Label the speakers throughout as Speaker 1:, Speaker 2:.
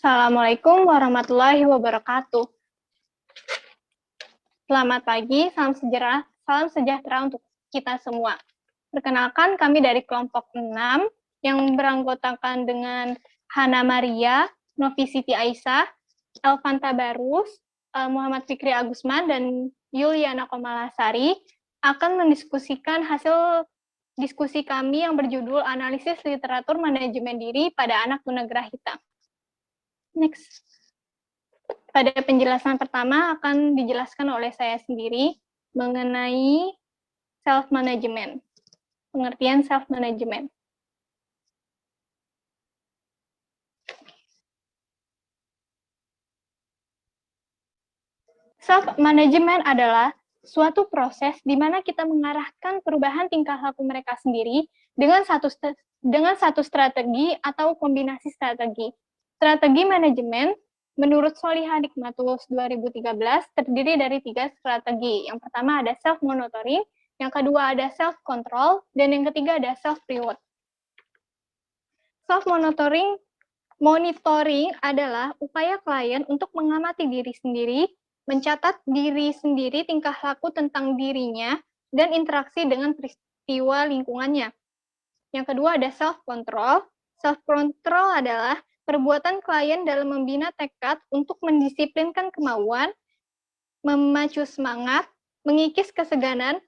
Speaker 1: Assalamualaikum warahmatullahi wabarakatuh. Selamat pagi, salam sejahtera untuk kita semua. Perkenalkan, kami dari kelompok 6 yang beranggotakan dengan Hana Maria, Novi Siti Aisyah, Elvan Tabarus, Muhammad Fikri Agusman, dan Yuliana Komalasari akan mendiskusikan hasil diskusi kami yang berjudul Analisis Literatur Manajemen Diri pada Anak Tunagrahita. Next. Pada penjelasan pertama akan dijelaskan oleh saya sendiri mengenai self-management, pengertian self-management. Self-management adalah suatu proses di mana kita mengarahkan perubahan tingkah laku mereka sendiri dengan satu strategi atau kombinasi strategi. Strategi manajemen menurut Solihah Hikmatus 2013 terdiri dari 3 strategi. Yang pertama ada self-monitoring, yang kedua ada self-control, dan yang ketiga ada self-reward. Self-monitoring adalah upaya klien untuk mengamati diri sendiri, mencatat diri sendiri tingkah laku tentang dirinya, dan interaksi dengan peristiwa lingkungannya. Yang kedua ada self-control. Self-control adalah perbuatan klien dalam membina tekad untuk mendisiplinkan kemauan, memacu semangat, mengikis keseganan,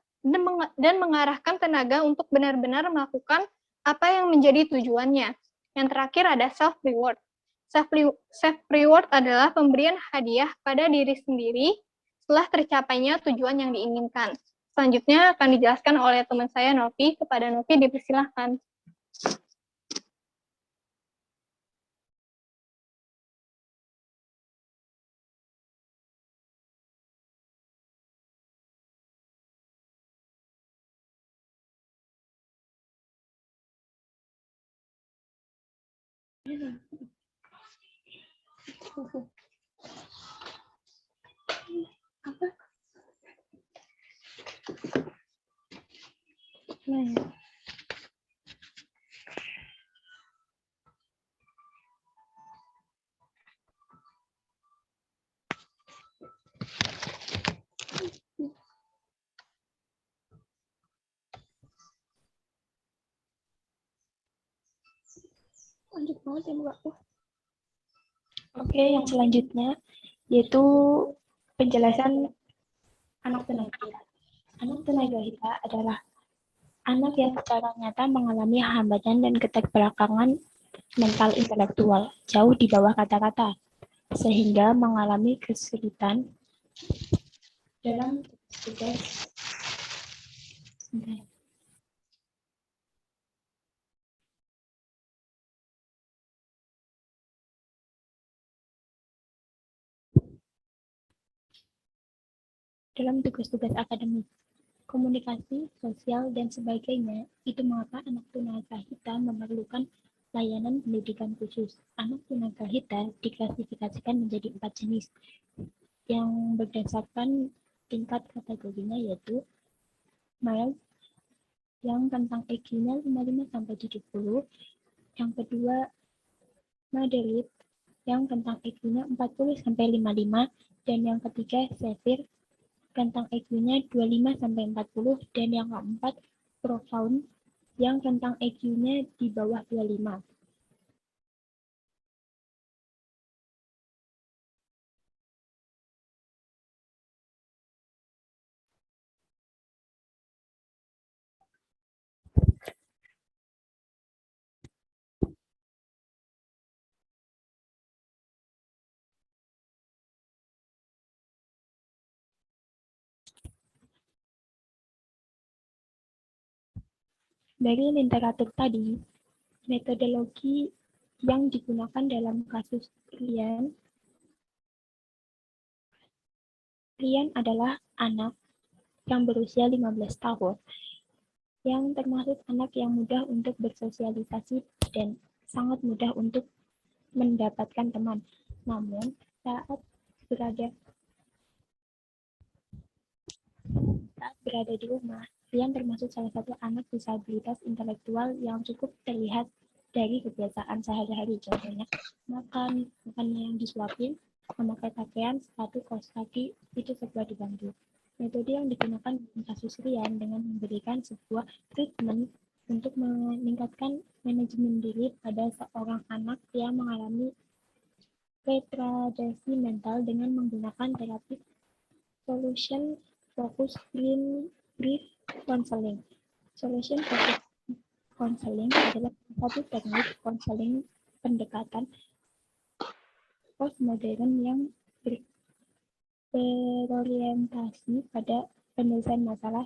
Speaker 1: dan mengarahkan tenaga untuk benar-benar melakukan apa yang menjadi tujuannya. Yang terakhir ada self-reward. Self-reward adalah pemberian hadiah pada diri sendiri setelah tercapainya tujuan yang diinginkan. Selanjutnya akan dijelaskan oleh teman saya Novi. Kepada Novi dipersilahkan. Apa? Lanjut banget ya Mbak.
Speaker 2: Oke, yang selanjutnya yaitu penjelasan anak tunagrahita. Anak tunagrahita adalah anak yang secara nyata mengalami hambatan dan keterbelakangan mental intelektual jauh di bawah kata-kata, sehingga mengalami kesulitan dalam tugas. Dalam tugas-tugas akademik, komunikasi, sosial, dan sebagainya. Itu mengapa anak tunagrahita memerlukan layanan pendidikan khusus. Anak tunagrahita diklasifikasikan menjadi 4 jenis yang berdasarkan tingkat kategorinya, yaitu mild yang tentang EQ-nya 55-70, yang kedua moderate yang tentang EQ-nya 40-55, dan yang ketiga severe tentang EQ-nya 25-40, dan yang keempat profound yang tentang EQ-nya di bawah 25. Dari literatur tadi, metodologi yang digunakan dalam kasus Rian adalah anak yang berusia 15 tahun, yang termasuk anak yang mudah untuk bersosialisasi dan sangat mudah untuk mendapatkan teman. Namun, saat berada di rumah, Rian termasuk salah satu anak disabilitas intelektual yang cukup terlihat dari kebiasaan sehari-hari, contohnya makannya yang disuapin, memakai pakaian, sepatu, kaos kaki, itu serba dibantu. Metode yang digunakan dalam kasus Rian dengan memberikan sebuah treatment untuk meningkatkan manajemen diri pada seorang anak yang mengalami retardasi mental dengan menggunakan terapi solution focus brief counseling. Solution focus counseling adalah satu teknik konseling pendekatan postmodern yang berorientasi pada penyelesaian masalah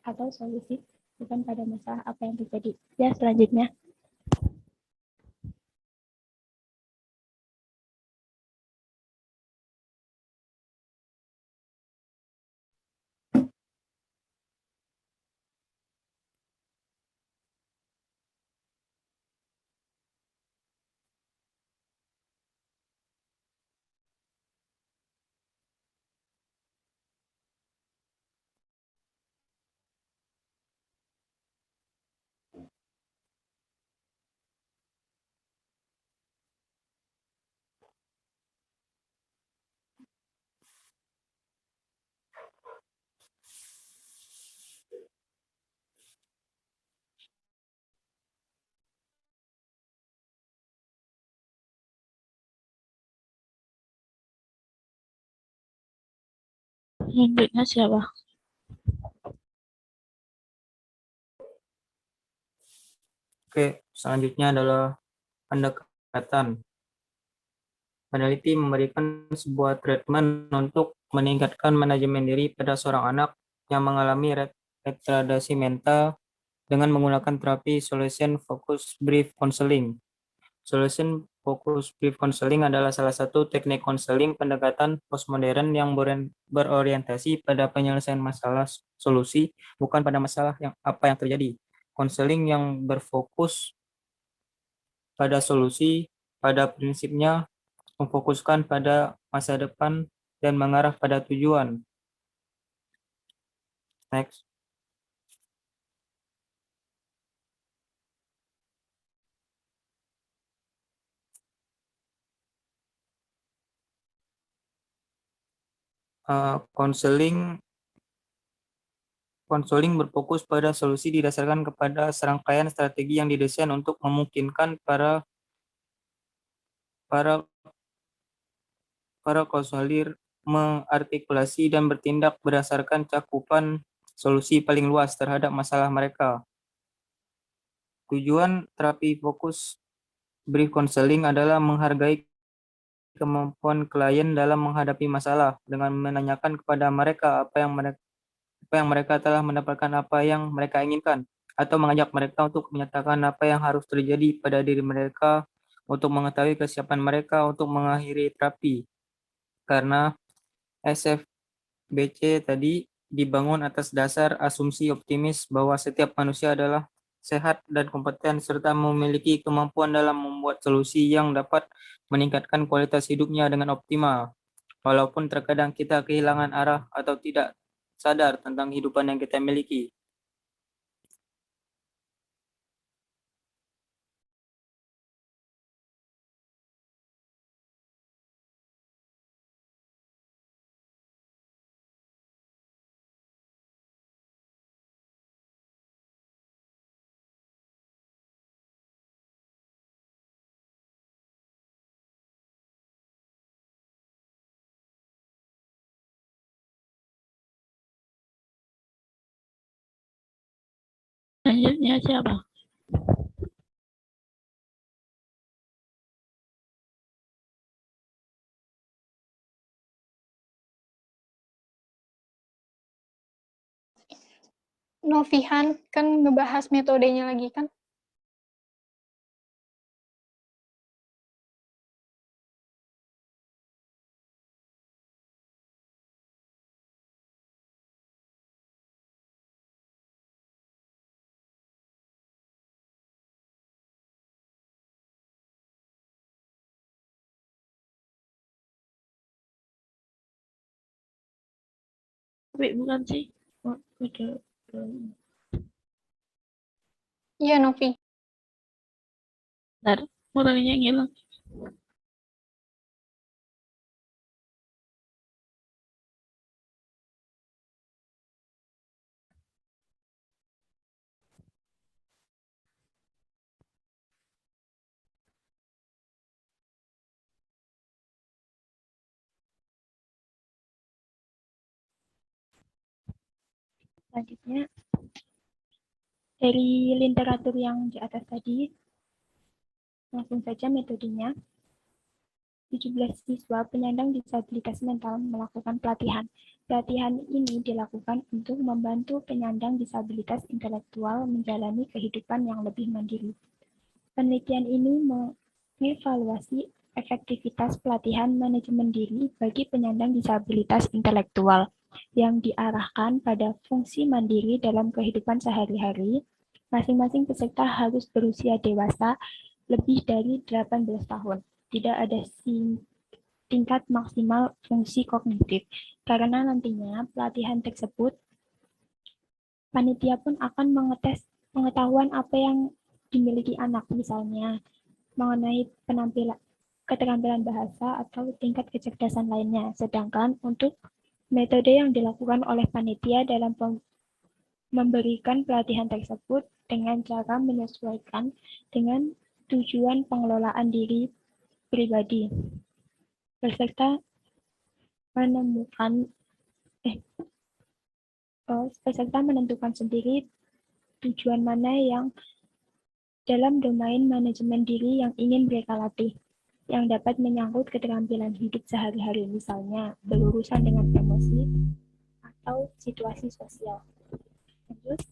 Speaker 2: atau solusi, bukan pada masalah apa yang terjadi. Ya, selanjutnya. Selanjutnya siapa?
Speaker 3: Oke, selanjutnya adalah pendekatan. Peneliti memberikan sebuah treatment untuk meningkatkan manajemen diri pada seorang anak yang mengalami retardasi mental dengan menggunakan terapi Solution Focus Brief Counseling. Solution Focus Brief Counseling adalah salah satu teknik konseling pendekatan postmodern yang berorientasi pada penyelesaian masalah solusi, bukan pada masalah yang apa yang terjadi. Konseling yang berfokus pada solusi, pada prinsipnya memfokuskan pada masa depan dan mengarah pada tujuan. Next. Konseling berfokus pada solusi didasarkan kepada serangkaian strategi yang didesain untuk memungkinkan para konselor mengartikulasi dan bertindak berdasarkan cakupan solusi paling luas terhadap masalah mereka. Tujuan terapi fokus brief counseling adalah menghargai kemampuan klien dalam menghadapi masalah dengan menanyakan kepada mereka apa yang mereka telah mendapatkan apa yang mereka inginkan, atau mengajak mereka untuk menyatakan apa yang harus terjadi pada diri mereka untuk mengetahui kesiapan mereka untuk mengakhiri terapi. Karena SFBC tadi dibangun atas dasar asumsi optimis bahwa setiap manusia adalah sehat dan kompeten serta memiliki kemampuan dalam membuat solusi yang dapat meningkatkan kualitas hidupnya dengan optimal. Walaupun terkadang kita kehilangan arah atau tidak sadar tentang kehidupan yang kita miliki.
Speaker 2: Selanjutnya siapa?
Speaker 1: Novihan kan ngebahas metodenya lagi kan?
Speaker 2: Tapi bukan sih. Oh, udah.
Speaker 1: Iya, Novi.
Speaker 4: Bentar, motornya ngilang.
Speaker 2: Selanjutnya, dari literatur yang di atas tadi, langsung saja metodenya. 17 siswa penyandang disabilitas mental melakukan pelatihan. Pelatihan ini dilakukan untuk membantu penyandang disabilitas intelektual menjalani kehidupan yang lebih mandiri. Penelitian ini mengevaluasi efektivitas pelatihan manajemen diri bagi penyandang disabilitas intelektual yang diarahkan pada fungsi mandiri dalam kehidupan sehari-hari. Masing-masing peserta harus berusia dewasa lebih dari 18 tahun. Tidak ada tingkat maksimal fungsi kognitif, karena nantinya pelatihan tersebut panitia pun akan mengetes pengetahuan apa yang dimiliki anak, misalnya mengenai keterampilan bahasa atau tingkat kecerdasan lainnya. Sedangkan untuk metode yang dilakukan oleh panitia dalam memberikan pelatihan tersebut dengan cara menyesuaikan dengan tujuan pengelolaan diri pribadi. Peserta menentukan sendiri tujuan mana yang dalam domain manajemen diri yang ingin mereka latih, yang dapat menyangkut keterampilan hidup sehari-hari, misalnya berurusan dengan emosi atau situasi sosial. Lanjut.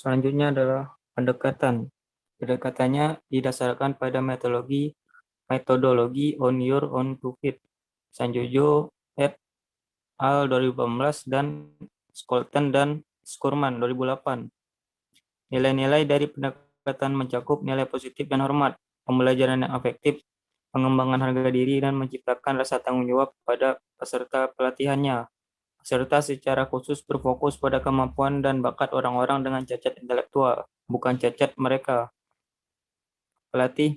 Speaker 3: Selanjutnya adalah pendekatan. Pendekatannya didasarkan pada metodologi on your own to fit. Sanjojo et al. 2018 dan Skolten dan Skurman 2008. Nilai-nilai dari pendekatan mencakup nilai positif dan hormat, pembelajaran yang efektif, pengembangan harga diri, dan menciptakan rasa tanggung jawab pada peserta pelatihannya. Serta secara khusus berfokus pada kemampuan dan bakat orang-orang dengan cacat intelektual, bukan cacat mereka. Pelatih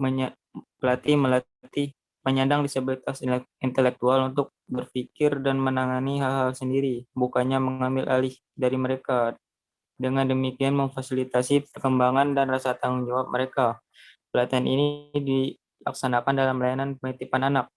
Speaker 3: melatih penyandang disabilitas intelektual untuk berpikir dan menangani hal-hal sendiri, bukannya mengambil alih dari mereka. Dengan demikian memfasilitasi perkembangan dan rasa tanggung jawab mereka. Pelatihan ini dilaksanakan dalam layanan penitipan anak.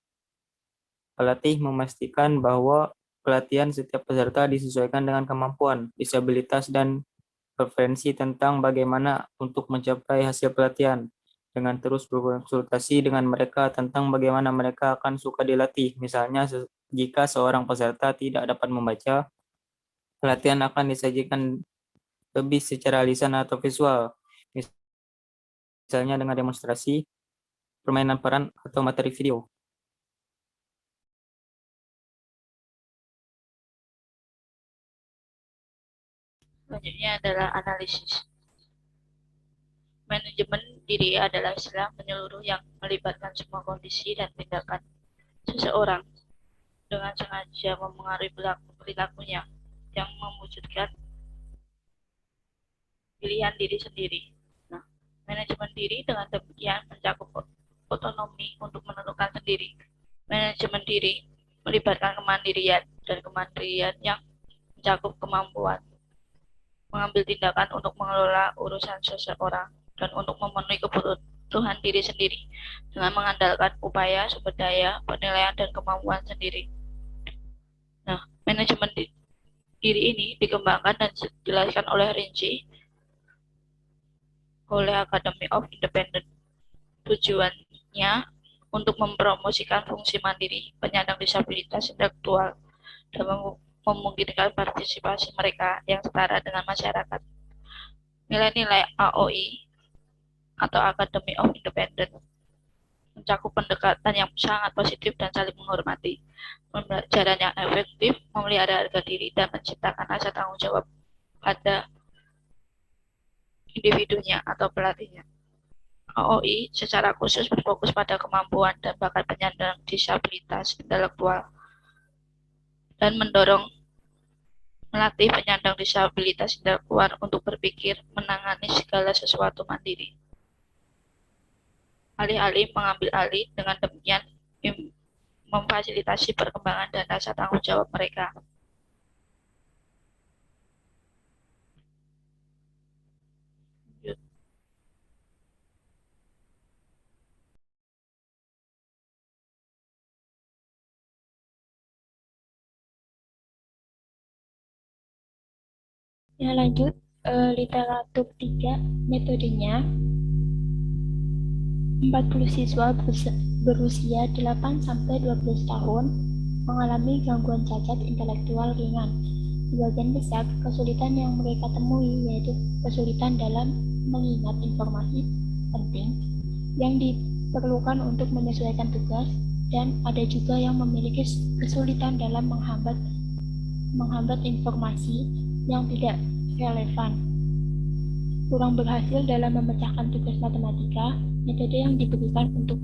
Speaker 3: Pelatih memastikan bahwa pelatihan setiap peserta disesuaikan dengan kemampuan, disabilitas, dan preferensi tentang bagaimana untuk mencapai hasil pelatihan, dengan terus berkonsultasi dengan mereka tentang bagaimana mereka akan suka dilatih. Misalnya, jika seorang peserta tidak dapat membaca, pelatihan akan disajikan lebih secara lisan atau visual, misalnya dengan demonstrasi, permainan peran, atau materi video.
Speaker 4: Selanjutnya adalah analisis. Manajemen diri adalah istilah menyeluruh yang melibatkan semua kondisi dan tindakan seseorang dengan sengaja memengaruhi perilakunya yang mewujudkan pilihan diri sendiri. Nah, manajemen diri dengan demikian mencakup otonomi untuk menentukan sendiri. Manajemen diri melibatkan kemandirian dan kemandirian yang mencakup kemampuan mengambil tindakan untuk mengelola urusan seseorang dan untuk memenuhi kebutuhan diri sendiri dengan mengandalkan upaya, sumber daya, penilaian, dan kemampuan sendiri. Nah, manajemen diri ini dikembangkan dan dijelaskan oleh rinci oleh Academy of Independent. Tujuannya untuk mempromosikan fungsi mandiri penyandang disabilitas intelektual dan memungkinkan partisipasi mereka yang setara dengan masyarakat. Nilai-nilai AOI atau Academy of Independent mencakup pendekatan yang sangat positif dan saling menghormati, pembelajaran yang efektif, memelihara harga diri, dan menciptakan rasa tanggung jawab pada individunya atau pelatihnya. OOI secara khusus berfokus pada kemampuan dan bakat penyandang disabilitas intelektual dan melatih penyandang disabilitas intelektual untuk berpikir menangani segala sesuatu mandiri. Alih-alih mengambil alih, dengan demikian memfasilitasi perkembangan dan rasa tanggung jawab mereka.
Speaker 2: Ya, lanjut, literatur 3, metodenya. 40 siswa berusia 8-12 tahun mengalami gangguan cacat intelektual ringan. Sebagian besar kesulitan yang mereka temui yaitu kesulitan dalam mengingat informasi penting yang diperlukan untuk menyesuaikan tugas, dan ada juga yang memiliki kesulitan dalam menghambat informasi yang tidak relevan. Kurang berhasil dalam memecahkan tugas matematika. Metode yang diberikan untuk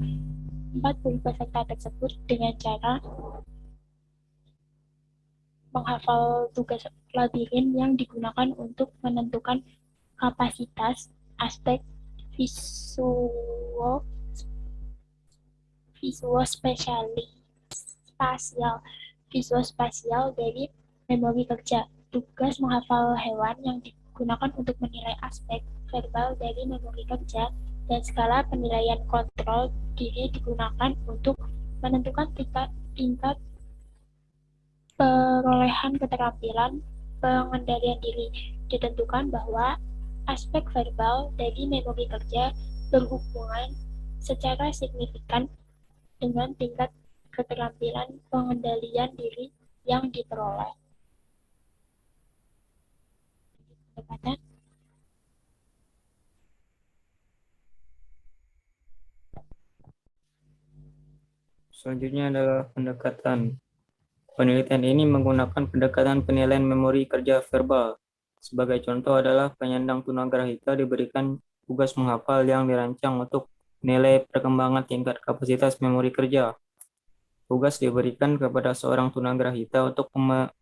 Speaker 2: 40 peserta tersebut dengan cara menghafal tugas labirin yang digunakan untuk menentukan kapasitas aspek visuospasial dari memori kerja. Tugas menghafal hewan yang digunakan untuk menilai aspek verbal dari memori kerja, dan skala penilaian kontrol diri digunakan untuk menentukan tingkat perolehan keterampilan pengendalian diri. Ditentukan bahwa aspek verbal dari memori kerja berhubungan secara signifikan dengan tingkat keterampilan pengendalian diri yang diperoleh. Pendekatan.
Speaker 3: Selanjutnya adalah pendekatan. Penelitian ini menggunakan pendekatan penilaian memori kerja verbal. Sebagai contoh adalah penyandang tunagrahita diberikan tugas menghafal yang dirancang untuk nilai perkembangan tingkat kapasitas memori kerja. Tugas diberikan kepada seorang tunagrahita untuk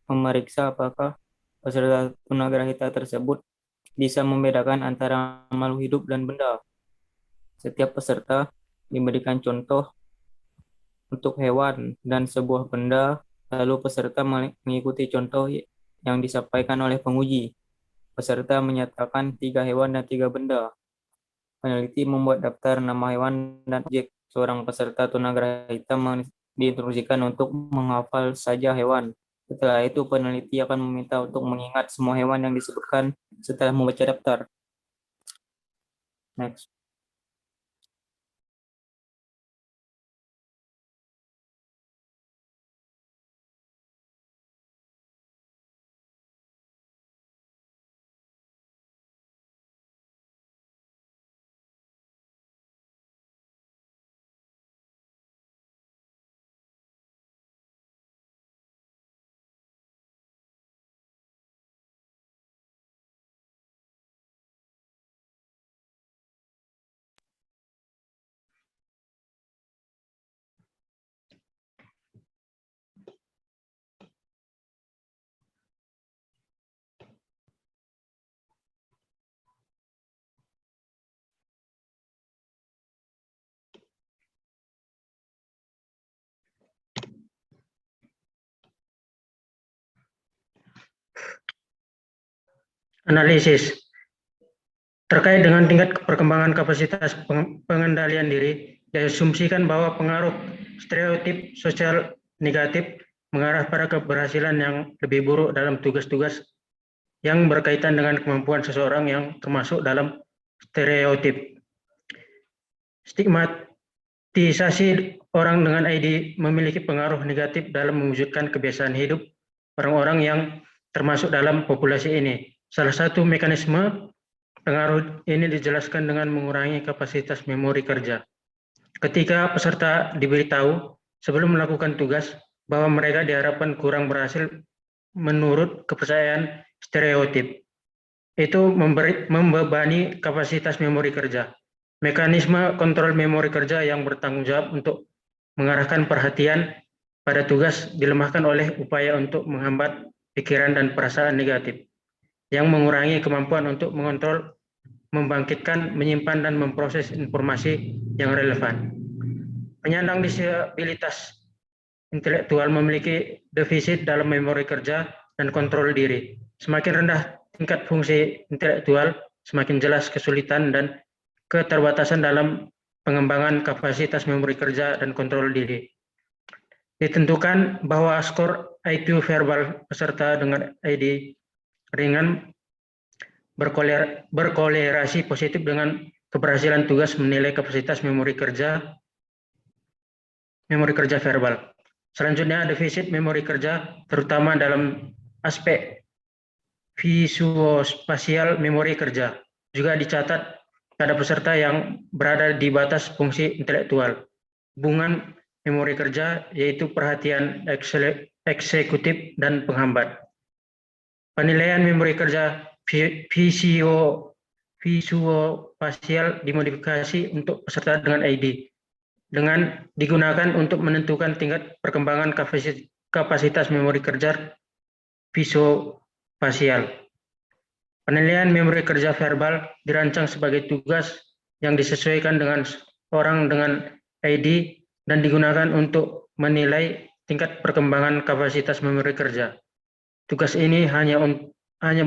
Speaker 3: memeriksa apakah peserta tunagrahita tersebut bisa membedakan antara makhluk hidup dan benda. Setiap peserta diberikan contoh untuk hewan dan sebuah benda, lalu peserta mengikuti contoh yang disampaikan oleh penguji. Peserta menyatakan 3 hewan dan 3 benda. Peneliti membuat daftar nama hewan dan objek. Seorang peserta tunagrahita diinstruksikan untuk menghafal saja hewan. Setelah itu, peneliti akan meminta untuk mengingat semua hewan yang disebutkan setelah membaca daftar. Next.
Speaker 5: Analisis terkait dengan tingkat perkembangan kapasitas pengendalian diri, diasumsikan bahwa pengaruh stereotip sosial negatif mengarah pada keberhasilan yang lebih buruk dalam tugas-tugas yang berkaitan dengan kemampuan seseorang yang termasuk dalam stereotip. Stigmatisasi orang dengan ID memiliki pengaruh negatif dalam mewujudkan kebiasaan hidup orang-orang yang termasuk dalam populasi ini. Salah satu mekanisme pengaruh ini dijelaskan dengan mengurangi kapasitas memori kerja. Ketika peserta diberitahu sebelum melakukan tugas bahwa mereka diharapkan kurang berhasil menurut kepercayaan stereotip, itu membebani kapasitas memori kerja. Mekanisme kontrol memori kerja yang bertanggung jawab untuk mengarahkan perhatian pada tugas dilemahkan oleh upaya untuk menghambat pikiran dan perasaan negatif, yang mengurangi kemampuan untuk mengontrol, membangkitkan, menyimpan, dan memproses informasi yang relevan. Penyandang disabilitas intelektual memiliki defisit dalam memori kerja dan kontrol diri. Semakin rendah tingkat fungsi intelektual, semakin jelas kesulitan dan keterbatasan dalam pengembangan kapasitas memori kerja dan kontrol diri. Ditentukan bahwa skor IQ verbal peserta dengan ID ringan berkolerasi positif dengan keberhasilan tugas menilai kapasitas memori kerja verbal. Selanjutnya, defisit memori kerja terutama dalam aspek visuospasial memori kerja juga dicatat pada peserta yang berada di batas fungsi intelektual. Hubungan memori kerja yaitu perhatian eksekutif dan penghambat. Penilaian memori kerja visuospasial dimodifikasi untuk peserta dengan ID dengan digunakan untuk menentukan tingkat perkembangan kapasitas memori kerja visuospasial. Penilaian memori kerja verbal dirancang sebagai tugas yang disesuaikan dengan orang dengan ID dan digunakan untuk menilai tingkat perkembangan kapasitas memori kerja. Tugas ini hanya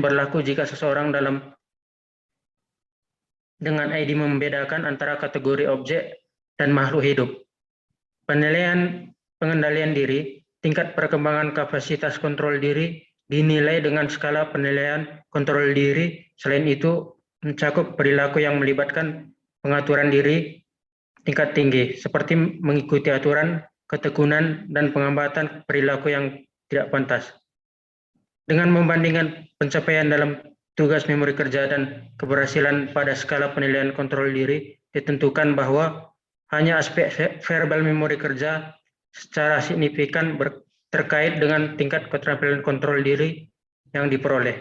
Speaker 5: berlaku jika seseorang dengan ID membedakan antara kategori objek dan makhluk hidup. Penilaian pengendalian diri, tingkat perkembangan kapasitas kontrol diri dinilai dengan skala penilaian kontrol diri. Selain itu, mencakup perilaku yang melibatkan pengaturan diri tingkat tinggi, seperti mengikuti aturan, ketekunan, dan penghambatan perilaku yang tidak pantas. Dengan membandingkan pencapaian dalam tugas memori kerja dan keberhasilan pada skala penilaian kontrol diri, ditentukan bahwa hanya aspek verbal memori kerja secara signifikan terkait dengan tingkat keterampilan kontrol diri yang diperoleh.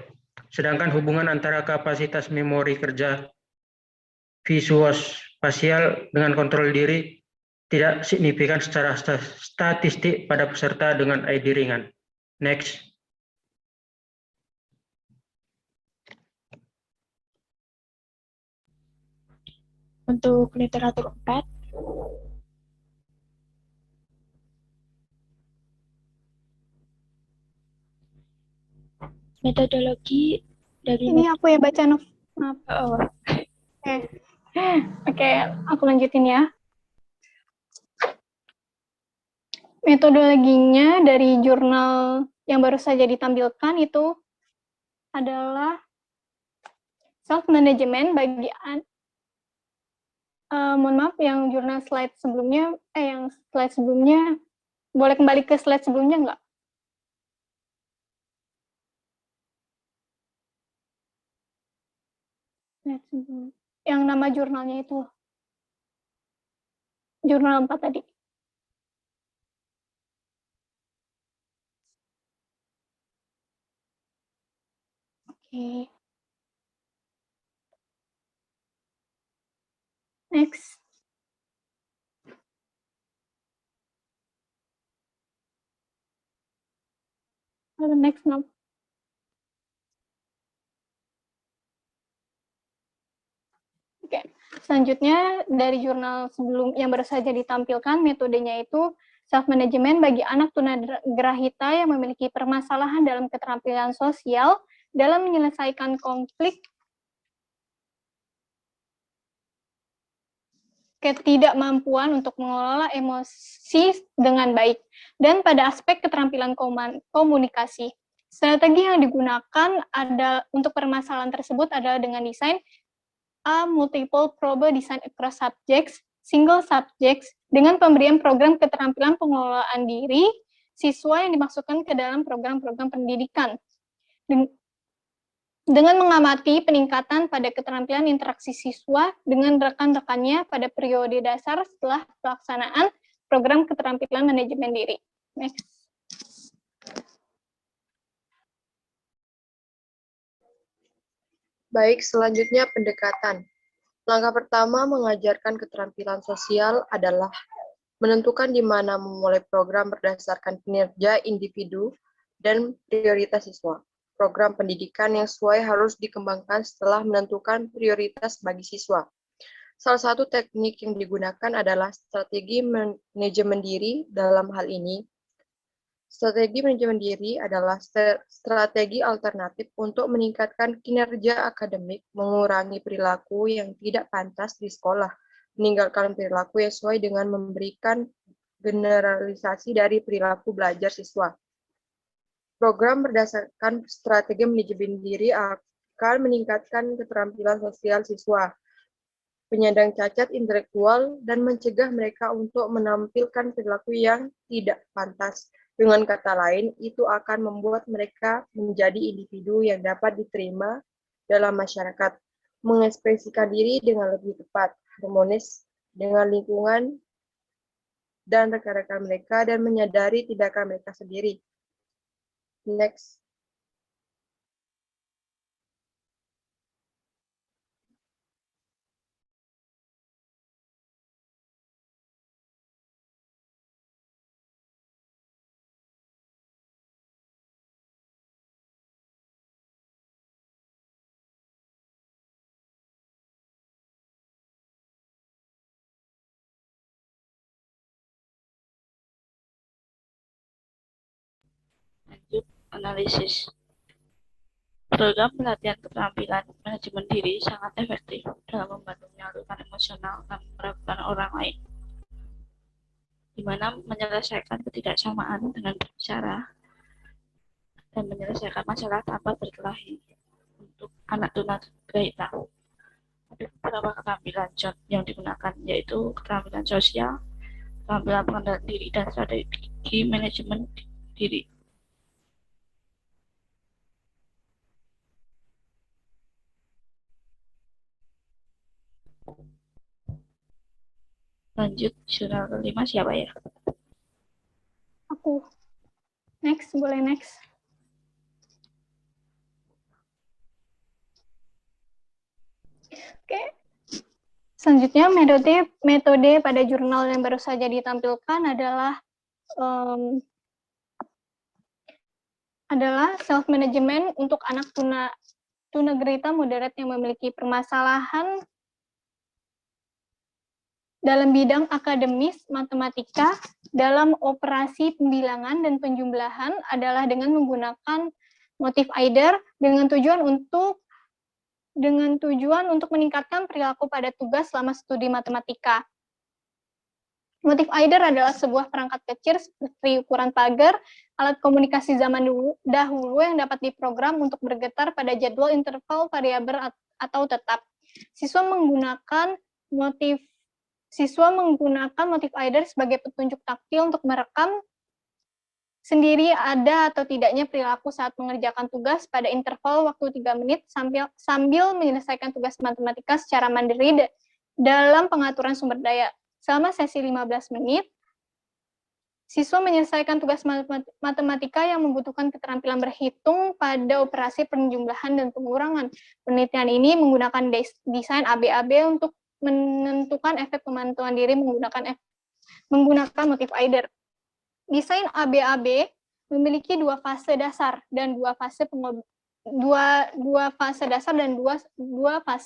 Speaker 5: Sedangkan hubungan antara kapasitas memori kerja visuospasial dengan kontrol diri tidak signifikan secara statistik pada peserta dengan ID ringan. Next.
Speaker 2: Untuk literatur 4, metodologi dari
Speaker 1: Ini aku ya baca, Nov. Maaf. Oke, aku lanjutin ya. Metodologinya dari jurnal yang baru saja ditampilkan itu adalah self-management bagi mohon maaf, yang jurnal slide sebelumnya, yang slide sebelumnya, boleh kembali ke slide sebelumnya nggak? Yang nama jurnalnya itu. Jurnal 4 tadi. Oke. Next. Next, no. Oke, selanjutnya dari jurnal sebelum yang baru saja ditampilkan, metodenya itu self-management bagi anak tunagrahita yang memiliki permasalahan dalam keterampilan sosial dalam menyelesaikan konflik, ketidakmampuan untuk mengelola emosi dengan baik, dan pada aspek keterampilan komunikasi. Strategi yang digunakan untuk permasalahan tersebut adalah dengan desain A multiple probe design across subjects, single subjects, dengan pemberian program keterampilan pengelolaan diri siswa yang dimasukkan ke dalam program-program pendidikan. Dengan mengamati peningkatan pada keterampilan interaksi siswa dengan rekan-rekannya pada periode dasar setelah pelaksanaan program keterampilan manajemen diri. Next.
Speaker 6: Baik, selanjutnya pendekatan. Langkah pertama mengajarkan keterampilan sosial adalah menentukan di mana memulai program berdasarkan kinerja individu dan prioritas siswa. Program pendidikan yang sesuai harus dikembangkan setelah menentukan prioritas bagi siswa. Salah satu teknik yang digunakan adalah strategi manajemen diri. Dalam hal ini, strategi manajemen diri adalah strategi alternatif untuk meningkatkan kinerja akademik, mengurangi perilaku yang tidak pantas di sekolah, meninggalkan perilaku yang sesuai dengan memberikan generalisasi dari perilaku belajar siswa. Program berdasarkan strategi manajemen diri akan meningkatkan keterampilan sosial siswa, penyandang cacat intelektual, dan mencegah mereka untuk menampilkan perilaku yang tidak pantas. Dengan kata lain, itu akan membuat mereka menjadi individu yang dapat diterima dalam masyarakat, mengekspresikan diri dengan lebih tepat, harmonis dengan lingkungan dan rekan-rekan mereka, dan menyadari tindakan mereka sendiri. Next.
Speaker 4: Lanjut, analisis. Program pelatihan keterampilan manajemen diri sangat efektif dalam membantu menyalurkan emosional dan meragukan orang lain, di mana menyelesaikan ketidaksamaan dengan berbicara dan menyelesaikan masalah tanpa berkelahi untuk anak tunagrahita. Ada beberapa keterampilan yang digunakan, yaitu keterampilan sosial, keterampilan pengendalian diri, dan strategi manajemen diri. Lanjut, jurnal kelima siapa ya?
Speaker 1: Aku. Next, boleh next. Oke. Selanjutnya, metode pada jurnal yang baru saja ditampilkan adalah self-management untuk anak tunagrahita moderat yang memiliki permasalahan dalam bidang akademis, matematika, dalam operasi pembilangan dan penjumlahan adalah dengan menggunakan motif Eider dengan tujuan untuk meningkatkan perilaku pada tugas selama studi matematika. Motif Eider adalah sebuah perangkat kecil seperti ukuran pagar, alat komunikasi zaman dahulu yang dapat diprogram untuk bergetar pada jadwal interval variabel atau tetap. Siswa menggunakan motif Eider sebagai petunjuk taktil untuk merekam sendiri ada atau tidaknya perilaku saat mengerjakan tugas pada interval waktu 3 menit sambil menyelesaikan tugas matematika secara mandiri dalam pengaturan sumber daya. Selama sesi 15 menit, siswa menyelesaikan tugas matematika yang membutuhkan keterampilan berhitung pada operasi penjumlahan dan pengurangan. Penelitian ini menggunakan desain ABAB untuk menentukan efek pemantauan diri menggunakan motif Eider. Desain ABAB memiliki dua fase dasar dan dua fase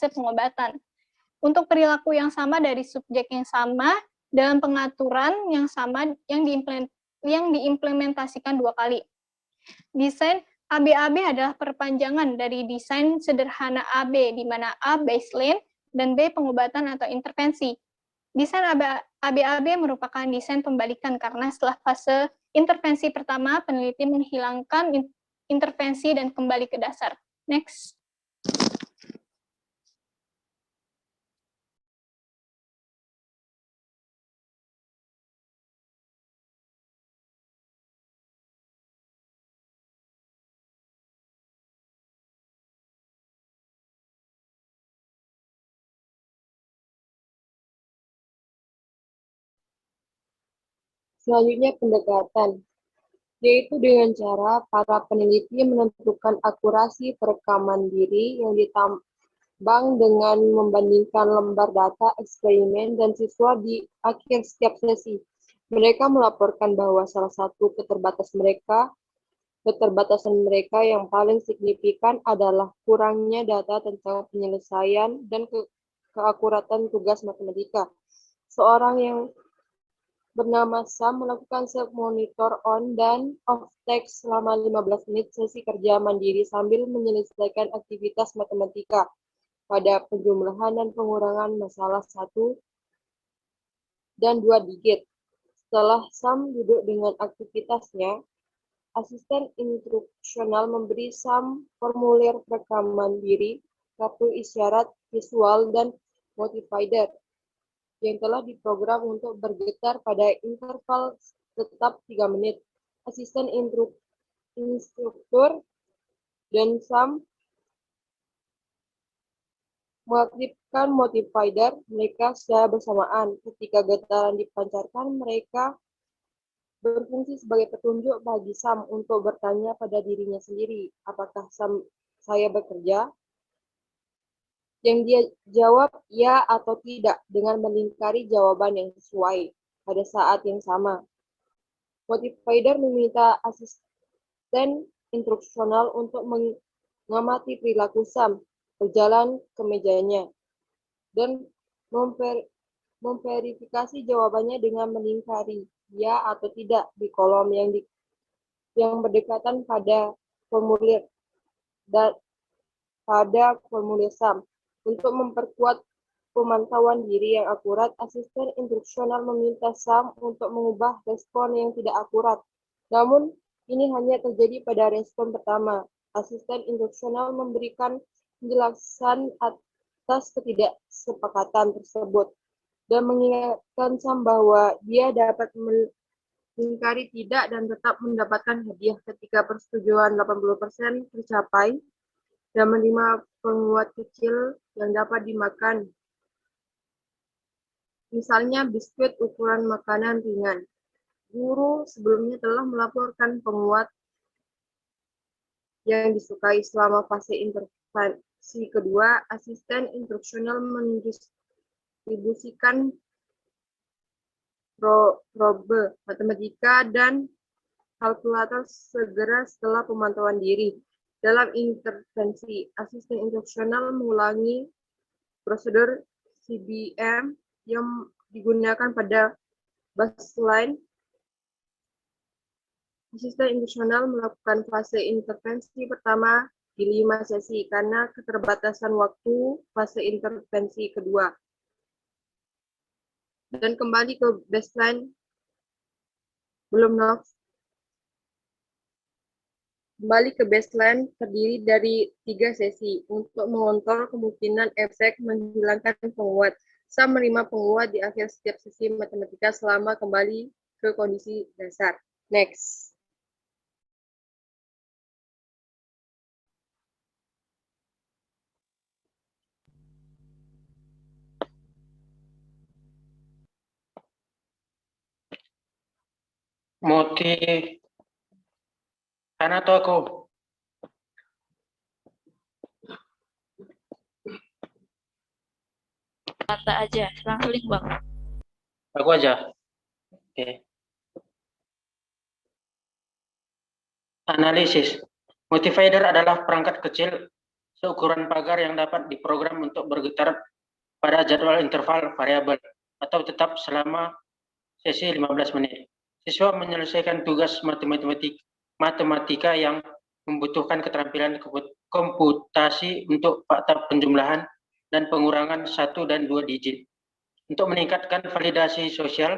Speaker 1: pengobatan. Untuk perilaku yang sama dari subjek yang sama dalam pengaturan yang sama yang diimplementasikan 2 kali. Desain ABAB adalah perpanjangan dari desain sederhana AB, di mana A baseline dan B pengobatan atau intervensi. Desain ABAB merupakan desain pembalikan karena setelah fase intervensi pertama, peneliti menghilangkan intervensi dan kembali ke dasar. Next.
Speaker 6: Selanjutnya pendekatan, yaitu dengan cara para peneliti menentukan akurasi perekaman diri yang bank dengan membandingkan lembar data eksperimen dan siswa di akhir setiap sesi. Mereka melaporkan bahwa salah satu keterbatasan mereka yang paling signifikan adalah kurangnya data tentang penyelesaian dan keakuratan tugas matematika. Seorang yang bernama Sam melakukan self-monitor on dan off-text selama 15 menit sesi kerja mandiri sambil menyelesaikan aktivitas matematika pada penjumlahan dan pengurangan masalah 1 dan 2 digit. Setelah Sam duduk dengan aktivitasnya, asisten instruksional memberi Sam formulir rekaman diri, kartu isyarat visual, dan motivator yang telah diprogram untuk bergetar pada interval tetap 3 menit. Asisten instruktur dan Sam mengaktifkan motivator mereka secara bersamaan. Ketika getaran dipancarkan, mereka berfungsi sebagai petunjuk bagi Sam untuk bertanya pada dirinya sendiri, apakah saya bekerja? Yang dia jawab ya atau tidak dengan melingkari jawaban yang sesuai pada saat yang sama. Motivator meminta asisten instruksional untuk mengamati perilaku Sam, berjalan ke mejanya, dan memverifikasi jawabannya dengan melingkari ya atau tidak di kolom yang berdekatan pada formulir Sam. Untuk memperkuat pemantauan diri yang akurat, asisten instruksional meminta Sam untuk mengubah respon yang tidak akurat. Namun, ini hanya terjadi pada respon pertama. Asisten instruksional memberikan penjelasan atas ketidaksepakatan tersebut dan mengingatkan Sam bahwa dia dapat melingkari tidak dan tetap mendapatkan hadiah ketika persetujuan 80% tercapai dan menerima penguat kecil yang dapat dimakan. Misalnya biskuit ukuran makanan ringan. Guru sebelumnya telah melaporkan penguat yang disukai selama fase intervensi kedua. Asisten instruksional mendistribusikan probe matematika dan kalkulator segera setelah pemantauan diri. Dalam intervensi, asisten instruksional mengulangi prosedur CBM yang digunakan pada baseline. Asisten instruksional melakukan fase intervensi pertama di 5 sesi karena keterbatasan waktu fase intervensi kedua. Dan kembali ke baseline terdiri dari 3 sesi untuk mengontrol kemungkinan efek menghilangkan penguat. Sam menerima penguat di akhir setiap sesi matematika selama kembali ke kondisi dasar. Next.
Speaker 5: Motif Ana atau aku?
Speaker 4: Tante aja, langsung link Bang.
Speaker 5: Aku aja. Oke. Analisis. Motivator adalah perangkat kecil seukuran pagar yang dapat diprogram untuk bergetar pada jadwal interval variabel atau tetap selama sesi 15 menit. Siswa menyelesaikan tugas matematika yang membutuhkan keterampilan komputasi untuk fakta penjumlahan dan pengurangan 1 dan 2 digit. Untuk meningkatkan validasi sosial,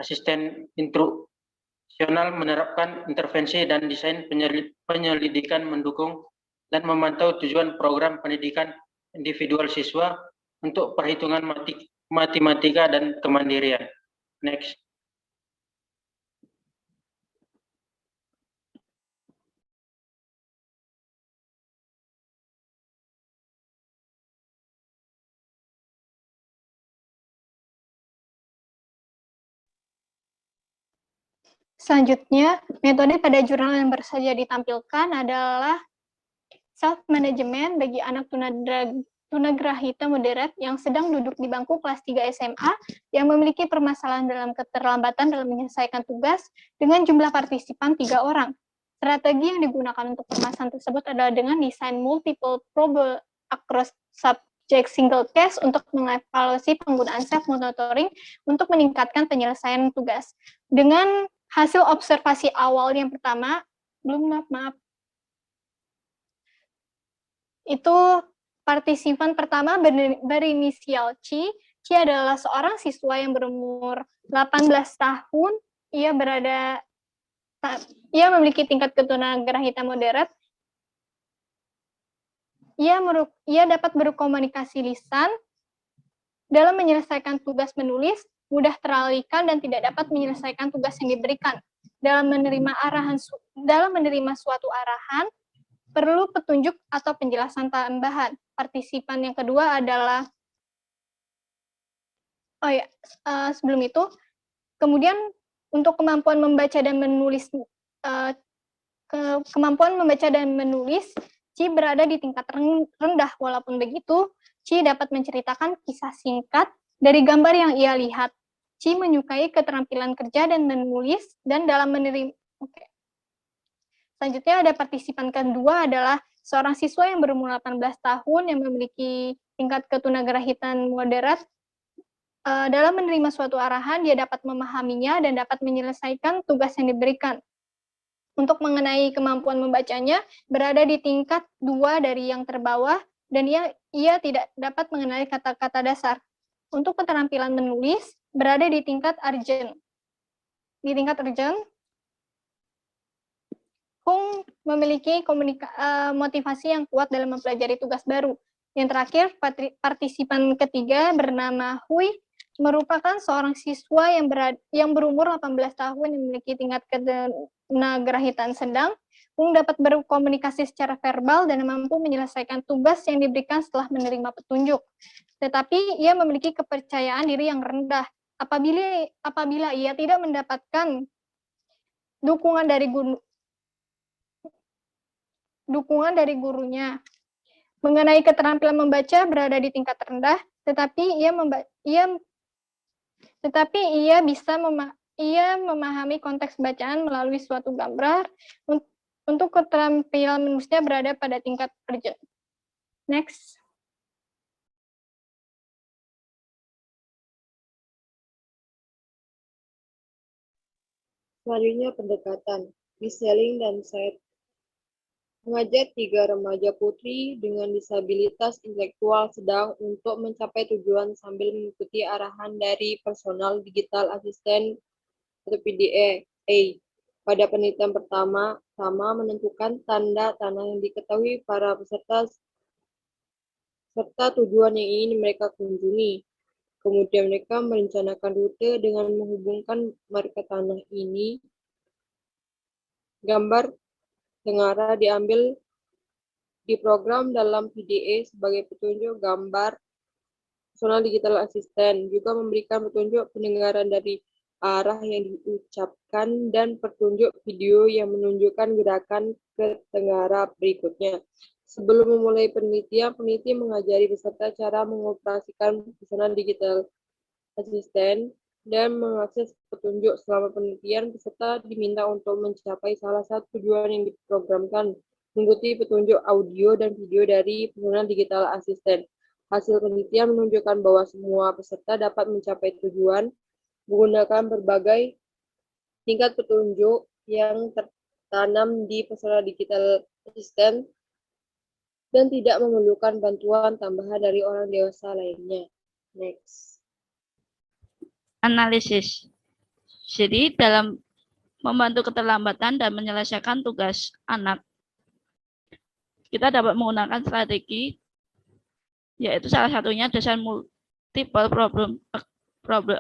Speaker 5: asisten instruksional menerapkan intervensi dan desain penyelidikan mendukung dan memantau tujuan program pendidikan individual siswa untuk perhitungan matematika dan kemandirian. Next.
Speaker 1: Selanjutnya, metode pada jurnal yang baru saja ditampilkan adalah self-management bagi anak tunagrahita moderat yang sedang duduk di bangku kelas 3 SMA yang memiliki permasalahan dalam keterlambatan dalam menyelesaikan tugas dengan jumlah partisipan 3 orang. Strategi yang digunakan untuk permasalahan tersebut adalah dengan desain multiple problem across subject single case untuk mengevaluasi penggunaan self-monitoring untuk meningkatkan penyelesaian tugas. Dengan hasil observasi awal yang pertama, itu partisipan pertama berinisial C. C adalah seorang siswa yang berumur 18 tahun. Ia memiliki tingkat ketunagrahita moderat. Ia dapat berkomunikasi lisan dalam menyelesaikan tugas menulis, mudah teralihkan dan tidak dapat menyelesaikan tugas yang diberikan. Dalam menerima suatu arahan, perlu petunjuk atau penjelasan tambahan. Partisipan yang kedua adalah sebelum itu, kemudian untuk kemampuan membaca dan menulis Ci berada di tingkat rendah. Walaupun begitu, Ci dapat menceritakan kisah singkat dari gambar yang ia lihat. Ci menyukai keterampilan kerja dan menulis dan dalam menerima. Selanjutnya ada partisipan kedua adalah seorang siswa yang berumur 18 tahun yang memiliki tingkat ketunagrahitan moderat. Dalam menerima suatu arahan, dia dapat memahaminya dan dapat menyelesaikan tugas yang diberikan. Untuk mengenai kemampuan membacanya, berada di tingkat 2 dari yang terbawah, dan ia tidak dapat mengenali kata-kata dasar. Untuk keterampilan menulis, berada di tingkat urgent. Di tingkat urgent, Hung memiliki motivasi yang kuat dalam mempelajari tugas baru. Yang terakhir, partisipan ketiga bernama Hui merupakan seorang siswa yang berumur 18 tahun yang memiliki tingkat ketunagrahitan sedang. Hung dapat berkomunikasi secara verbal dan mampu menyelesaikan tugas yang diberikan setelah menerima petunjuk. Tetapi ia memiliki kepercayaan diri yang rendah. Apabila ia tidak mendapatkan dukungan dari gurunya. Mengenai keterampilan membaca berada di tingkat rendah, tetapi ia bisa memahami konteks bacaan melalui suatu gambar. Untuk keterampilan menulisnya berada pada tingkat urgent. Next.
Speaker 6: Selanjutnya pendekatan, Micheline dan Seth mengajak 3 remaja putri dengan disabilitas intelektual sedang untuk mencapai tujuan sambil mengikuti arahan dari personal digital assistant atau PDA. Pada penelitian pertama menentukan tanda tanah yang diketahui para peserta serta tujuan yang ingin mereka kunjungi. Kemudian mereka merencanakan rute dengan menghubungkan marka tanah ini. Gambar Tengara diambil di program dalam PDA sebagai petunjuk gambar personal digital assistant, juga memberikan petunjuk pendengaran dari arah yang diucapkan dan petunjuk video yang menunjukkan gerakan ke Tengara berikutnya. Sebelum memulai penelitian, peneliti mengajari peserta cara mengoperasikan personal digital assistant dan mengakses petunjuk. Selama penelitian, peserta diminta untuk mencapai salah satu tujuan yang diprogramkan, mengikuti petunjuk audio dan video dari personal digital assistant. Hasil penelitian menunjukkan bahwa semua peserta dapat mencapai tujuan menggunakan berbagai tingkat petunjuk yang tertanam di personal digital assistant dan tidak memerlukan bantuan tambahan dari orang dewasa lainnya. Next.
Speaker 4: Analisis. Jadi dalam membantu keterlambatan dan menyelesaikan tugas anak, kita dapat menggunakan strategi, yaitu salah satunya desain multiple problem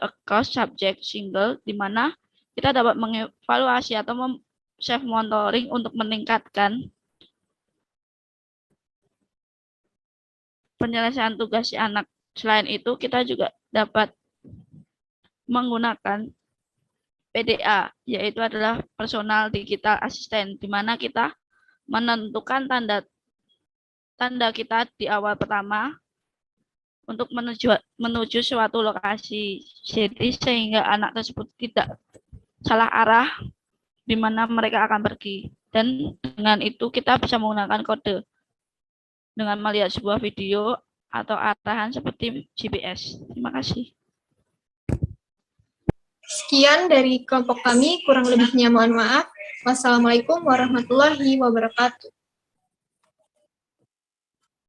Speaker 4: across subject single, di mana kita dapat mengevaluasi atau self monitoring untuk meningkatkan penyelesaian tugas si anak. Selain itu, kita juga dapat menggunakan PDA, yaitu adalah personal digital assistant, di mana kita menentukan tanda kita di awal pertama, untuk menuju suatu lokasi. Jadi sehingga anak tersebut tidak salah arah di mana mereka akan pergi. Dan dengan itu kita bisa menggunakan kode dengan melihat sebuah video atau arahan seperti GPS. Terima kasih.
Speaker 1: Sekian dari kelompok kami, kurang lebihnya mohon maaf. Wassalamualaikum warahmatullahi wabarakatuh.